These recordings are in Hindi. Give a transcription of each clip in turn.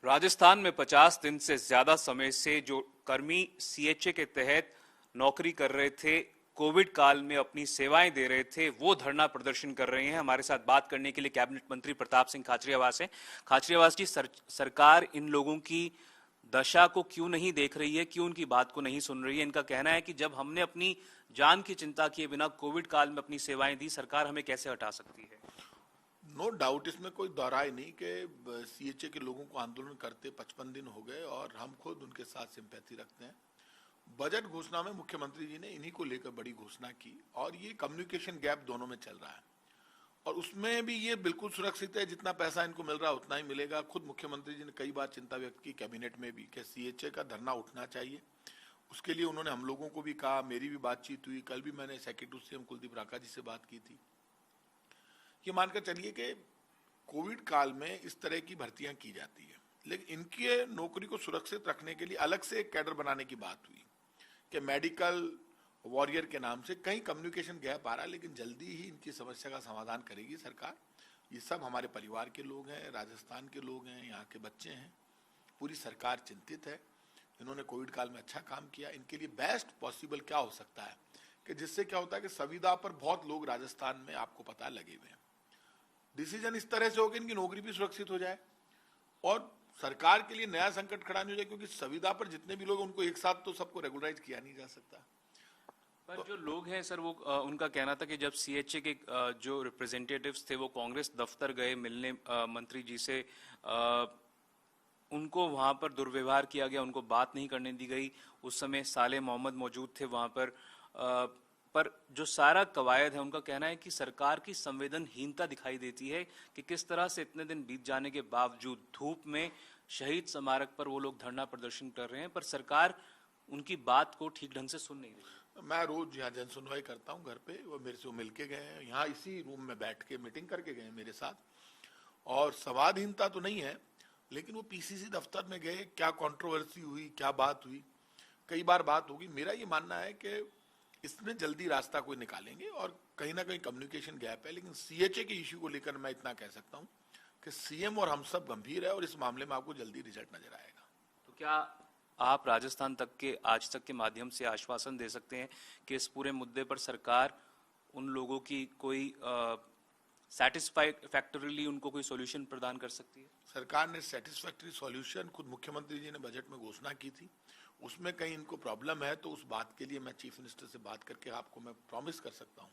राजस्थान में 50 दिन से ज्यादा समय से जो कर्मी सीएचए के तहत नौकरी कर रहे थे, कोविड काल में अपनी सेवाएं दे रहे थे, वो धरना प्रदर्शन कर रहे हैं। हमारे साथ बात करने के लिए कैबिनेट मंत्री प्रताप सिंह खाचरियावास हैं। खाचरियावास जी, सरकार इन लोगों की दशा को क्यों नहीं देख रही है, क्यों उनकी बात को नहीं सुन रही है? इनका कहना है कि जब हमने अपनी जान की चिंता किए बिना कोविड काल में अपनी सेवाएं दी, सरकार हमें कैसे हटा सकती है? नो डाउट, इसमें कोई दोहराई नहीं कि सीएचए के लोगों को आंदोलन करते 55 दिन हो गए और हम खुद उनके साथ सिंपैथी रखते हैं। बजट घोषणा में मुख्यमंत्री जी ने इन्हीं को लेकर बड़ी घोषणा की और ये कम्युनिकेशन गैप दोनों में चल रहा है और उसमें भी ये बिल्कुल सुरक्षित है, जितना पैसा इनको मिल रहा है उतना ही मिलेगा। खुद मुख्यमंत्री जी ने कई बार चिंता व्यक्त की कैबिनेट में भी कि सीएचए का धरना उठना चाहिए। उसके लिए उन्होंने हम लोगों को भी कहा, मेरी भी बातचीत हुई, कल भी मैंने सेक्रेटरी सीएम कुलदीप राका जी से बात की थी। ये मानकर चलिए कि कोविड काल में इस तरह की भर्तियां की जाती है, लेकिन इनके नौकरी को सुरक्षित रखने के लिए अलग से एक कैडर बनाने की बात हुई कि मेडिकल वॉरियर के नाम से कहीं कम्युनिकेशन गैप आ रहा है, लेकिन जल्दी ही इनकी समस्या का समाधान करेगी सरकार। ये सब हमारे परिवार के लोग हैं, राजस्थान के लोग हैं, यहाँ के बच्चे हैं, पूरी सरकार चिंतित है। इन्होंने कोविड काल में अच्छा काम किया। इनके लिए बेस्ट पॉसिबल क्या हो सकता है कि जिससे क्या होता है कि संविदा पर बहुत लोग राजस्थान में आपको पता लगे हुए हैं। डिसीजन इस तरह से हो कि इनकी नौकरी भी सुरक्षित हो जाए और सरकार के लिए नया संकट खड़ा नहीं हो जाए, क्योंकि संविदा पर जितने भी लोग उनको एक साथ तो सबको रेगुलराइज किया नहीं जा सकता। पर जो लोग हैं सर, वो उनका कहना था कि जब सीएचए के जो रिप्रेजेंटेटिव्स थे वो कांग्रेस दफ्तर गए मिलने मंत्री जी से, उनको वहां पर दुर्व्यवहार किया गया, उनको बात नहीं करने दी गई। उस समय साले मोहम्मद मौजूद थे वहां पर जो सारा कवायद है, उनका कहना है कि सरकार की संवेदनहीनता दिखाई देती है कि किस तरह से इतने दिन बीत जाने के बावजूद धूप में शहीद स्मारक पर वो लोग धरना प्रदर्शन कर रहे हैं, पर सरकार उनकी बात को ठीक ढंग से सुन नहीं रही। मैं रोज यहाँ जन सुनवाई करता हूँ घर पे, वो मेरे से मिल के गए हैं, यहाँ इसी रूम में बैठ के मीटिंग करके गए मेरे साथ। और संवादहीनता तो नहीं है, लेकिन वो पीसीसी दफ्तर में गए, क्या कंट्रोवर्सी हुई, क्या बात हुई, कई बार बात होगी। मेरा ये मानना है कि इसमें जल्दी रास्ता कोई निकालेंगे और कहीं ना कहीं कम्युनिकेशन गैप है। लेकिन सीएचए के इश्यू को लेकर मैं इतना कह सकता हूँ कि सीएम और हम सब गंभीर है और इस मामले में आपको जल्दी रिजल्ट नजर आएगा। तो क्या आप राजस्थान तक के आज तक के माध्यम से आश्वासन दे सकते हैं कि इस पूरे मुद्दे पर सरकार उन लोगों की कोई फैक्टरली उनको कोई सॉल्यूशन प्रदान कर सकती है? सरकार ने सेटिस्फैक्टरी सॉल्यूशन खुद मुख्यमंत्री जी ने बजट में घोषणा की थी। उसमें कहीं इनको प्रॉब्लम है तो उस बात के लिए मैं चीफ मिनिस्टर से बात करके आपको मैं प्रॉमिस कर सकता हूँ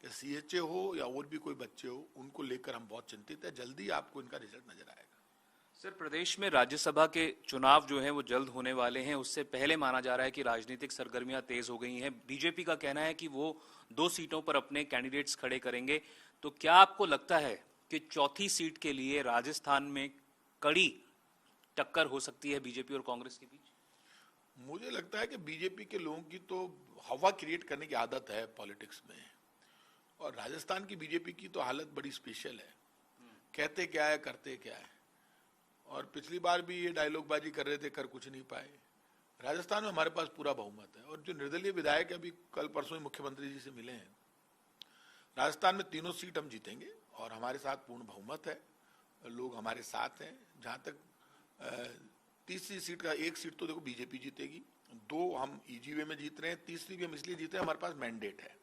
कि सीएचए हो या और भी कोई बच्चे हो, उनको लेकर हम बहुत चिंतित है। जल्दी आपको इनका रिजल्ट नजर आएगा। सर, प्रदेश में राज्यसभा के चुनाव जो हैं वो जल्द होने वाले हैं। उससे पहले माना जा रहा है कि राजनीतिक सरगर्मियां तेज हो गई हैं। बीजेपी का कहना है कि वो 2 सीटों पर अपने कैंडिडेट्स खड़े करेंगे। तो क्या आपको लगता है कि चौथी सीट के लिए राजस्थान में कड़ी टक्कर हो सकती है बीजेपी और कांग्रेस के बीच? मुझे लगता है कि बीजेपी के लोगों की तो हवा क्रिएट करने की आदत है पॉलिटिक्स में, और राजस्थान की बीजेपी की तो हालत बड़ी स्पेशल है। कहते क्या है, करते क्या है। और पिछली बार भी ये डायलॉगबाजी कर रहे थे, कर कुछ नहीं पाए। राजस्थान में हमारे पास पूरा बहुमत है और जो निर्दलीय विधायक अभी कल परसों ही मुख्यमंत्री जी से मिले हैं, राजस्थान में 3 सीट हम जीतेंगे और हमारे साथ पूर्ण बहुमत है, लोग हमारे साथ हैं। जहां तक तीसरी सीट का 1 सीट तो देखो बीजेपी जीतेगी, 2 हम ईजीवे में जीत रहे हैं, तीसरी भी हम इसलिए जीते हैं हमारे पास मैंडेट है।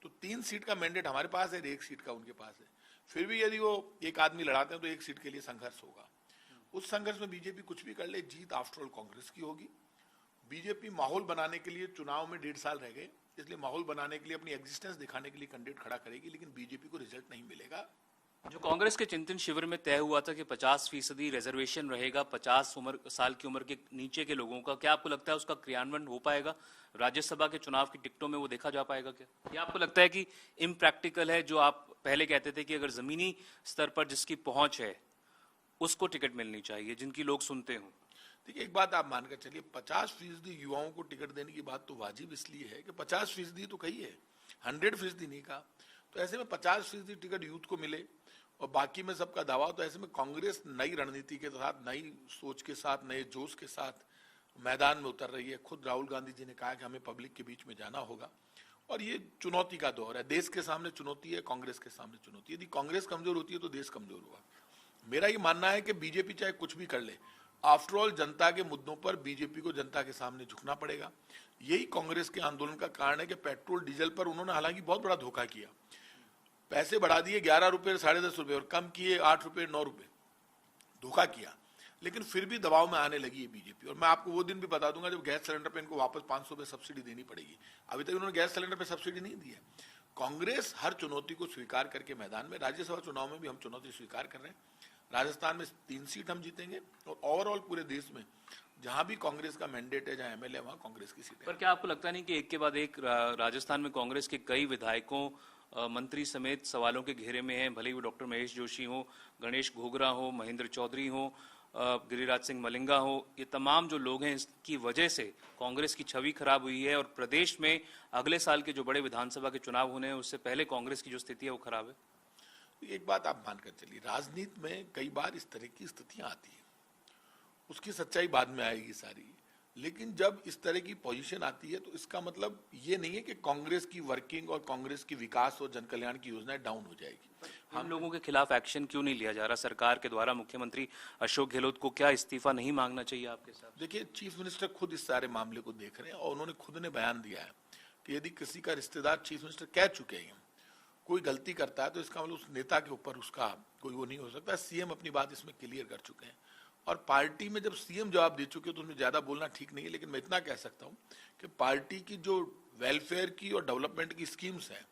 तो 3 सीट का मैंडेट हमारे पास है, 1 सीट का उनके पास है। फिर भी यदि वो एक आदमी लड़ाते हैं तो 1 सीट के लिए संघर्ष होगा। उस संघर्ष में बीजेपी कुछ भी कर ले, जीत आफ्टर ऑल कांग्रेस की होगी। बीजेपी माहौल बनाने के लिए, चुनाव में 1.5 साल रह गए, इसलिए माहौल बनाने के लिए, अपनी एग्जिस्टेंस दिखाने के लिए कैंडिडेट खड़ा करेगी, लेकिन बीजेपी को रिजल्ट नहीं मिलेगा। जो कांग्रेस के चिंतन शिविर में तय हुआ था कि 50% रिजर्वेशन रहेगा 50 साल की उम्र के नीचे के लोगों का, क्या आपको लगता है उसका क्रियान्वयन हो पाएगा? राज्यसभा के चुनाव की टिकटों में वो देखा जा पाएगा क्या? या आपको लगता है कि इम्प्रैक्टिकल है, जो आप पहले कहते थे कि अगर जमीनी स्तर पर जिसकी पहुंच है उसको टिकट मिलनी चाहिए, जिनकी लोग सुनते हों? देखिए, एक बात आप मानकर चलिए, 50% युवाओं को टिकट देने की बात तो वाजिब इसलिए है कि 50% तो कही है, 100% नहीं कहा। तो ऐसे में 50% टिकट यूथ को मिले और बाकी में सबका दावा। तो ऐसे में कांग्रेस नई रणनीति के साथ, नई सोच के साथ, नए जोश के साथ मैदान में उतर रही है। खुद राहुल गांधी जी ने कहा कि हमें पब्लिक के बीच में जाना होगा और ये चुनौती का दौर है। देश के सामने चुनौती है, कांग्रेस के सामने चुनौती है। यदि कांग्रेस कमजोर होती है तो देश कमजोर होगा। मेरा ये मानना है कि बीजेपी चाहे कुछ भी कर ले, आफ्टर ऑल जनता के मुद्दों पर बीजेपी को जनता के सामने झुकना पड़ेगा। यही कांग्रेस के आंदोलन का कारण है कि पेट्रोल डीजल पर उन्होंने हालांकि बहुत बड़ा धोखा किया, पैसे बढ़ा दिए 11 रुपए 10.5 रुपए और कम किए 8 रुपए 9 रुपए, धोखा किया, लेकिन फिर भी दबाव में आने लगी है बीजेपी। और मैं आपको वो दिन भी बता दूंगा जब गैस सिलेंडर पे इनको वापस 500 रुपए सब्सिडी देनी पड़ेगी। अभी तक उन्होंने गैस सिलेंडर पे सब्सिडी नहीं दी है। कांग्रेस हर चुनौती को स्वीकार करके मैदान में, राज्यसभा चुनाव में भी हम चुनौती स्वीकार कर रहे हैं। राजस्थान में 3 सीट हम जीतेंगे और ओवरऑल पूरे देश में जहां भी कांग्रेस का मैंडेट है, जहां एमएलए, वहां कांग्रेस की सीट है। पर क्या आपको लगता नहीं कि एक के बाद एक राजस्थान में कांग्रेस के कई विधायकों, मंत्री समेत सवालों के घेरे में हैं, भले ही वो डॉक्टर महेश जोशी हो, गणेश घोगरा हो, महेंद्र चौधरी हो, गिरिराज सिंह मलिंगा हो, ये तमाम जो लोग हैं, इसकी वजह से कांग्रेस की छवि खराब हुई है और प्रदेश में अगले साल के जो बड़े विधानसभा के चुनाव होने हैं उससे पहले कांग्रेस की जो स्थिति है वो खराब है। एक बात आप मानकर चलिए, राजनीति में कई बार इस तरह की स्थितियां आती है, उसकी सच्चाई बाद में आएगी सारी, लेकिन जब इस तरह की पोजीशन आती है तो इसका मतलब ये नहीं है कि कांग्रेस की वर्किंग और कांग्रेस की विकास और जनकल्याण की योजनाएं डाउन हो जाएगी। हम लोगों के खिलाफ एक्शन क्यों नहीं लिया जा रहा सरकार के द्वारा? मुख्यमंत्री अशोक गहलोत को क्या इस्तीफा नहीं मांगना चाहिए आपके साथ? देखिए, चीफ मिनिस्टर खुद इस सारे मामले को देख रहे हैं और उन्होंने खुद ने बयान दिया है कि यदि किसी का रिश्तेदार, चीफ मिनिस्टर कह चुके हैं, कोई गलती करता है तो इसका मतलब उस नेता के ऊपर उसका कोई वो नहीं हो सकता। सीएम अपनी बात इसमें क्लियर कर चुके हैं और पार्टी में जब सीएम जवाब दे चुके तो उसमें ज्यादा बोलना ठीक नहीं है। लेकिन मैं इतना कह सकता हूं कि पार्टी की जो वेलफेयर की और डेवलपमेंट की स्कीम्स हैं,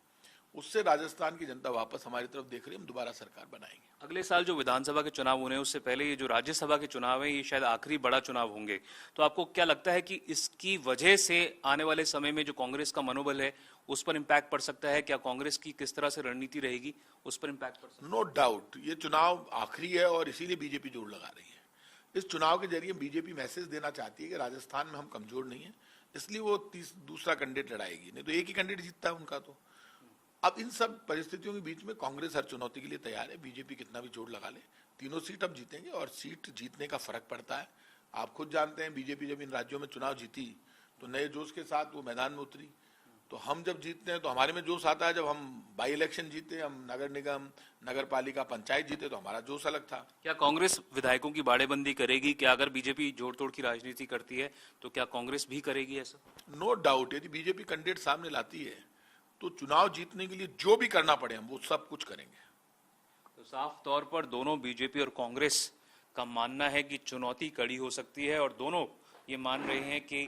उससे राजस्थान की जनता वापस हमारी तरफ देख रही है। हम दोबारा सरकार बनाएंगे। अगले साल जो विधानसभा के चुनाव होने हैं उससे पहले ये जो राज्यसभा के चुनाव हैं, ये शायद आखिरी बड़ा चुनाव होंगे, तो आपको क्या लगता है कि इसकी वजह से आने वाले समय में जो कांग्रेस का मनोबल है उस पर इम्पैक्ट पड़ सकता है? क्या कांग्रेस की किस तरह से रणनीति रहेगी उस पर इम्पैक्ट पड़ सकता है? नो डाउट ये चुनाव आखिरी है और इसीलिए बीजेपी जोर लगा रही है। इस चुनाव के जरिए बीजेपी मैसेज देना चाहती है कि राजस्थान में हम कमजोर नहीं है, इसलिए वो दूसरा कैंडिडेट लड़ाएगी, नहीं तो एक ही कैंडिडेट जीतता है उनका। तो अब इन सब परिस्थितियों के बीच में कांग्रेस हर चुनौती के लिए तैयार है। बीजेपी कितना भी जोर लगा ले, तीनों सीट अब जीतेंगे और सीट जीतने का फर्क पड़ता है। आप खुद जानते हैं, बीजेपी जब इन राज्यों में चुनाव जीती तो नए जोश के साथ वो मैदान में उतरी। तो हम जब जीतते हैं तो हमारे में जोश आता है। जब हम बाई इलेक्शन जीते, हम नगर निगम, नगर पालिका, पंचायत जीते तो हमारा जोश अलग था। क्या कांग्रेस विधायकों की बाड़ेबंदी करेगी? क्या अगर बीजेपी जोड़ तोड़ की राजनीति करती है तो क्या कांग्रेस भी करेगी ऐसा? नो डाउट यदि बीजेपी कैंडिडेट सामने लाती है तो चुनाव जीतने के लिए जो भी करना पड़े हम वो सब कुछ करेंगे। तो साफ तौर पर दोनों बीजेपी और कांग्रेस का मानना है कि चुनौती कड़ी हो सकती है और दोनों ये मान रहे हैं कि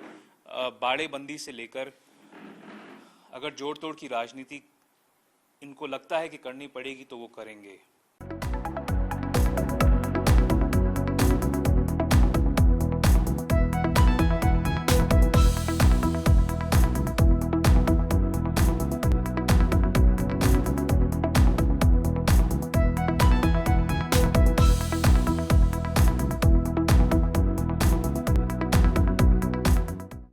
बाड़ेबंदी से लेकर अगर जोड़ तोड़ की राजनीति इनको लगता है कि करनी पड़ेगी तो वो करेंगे।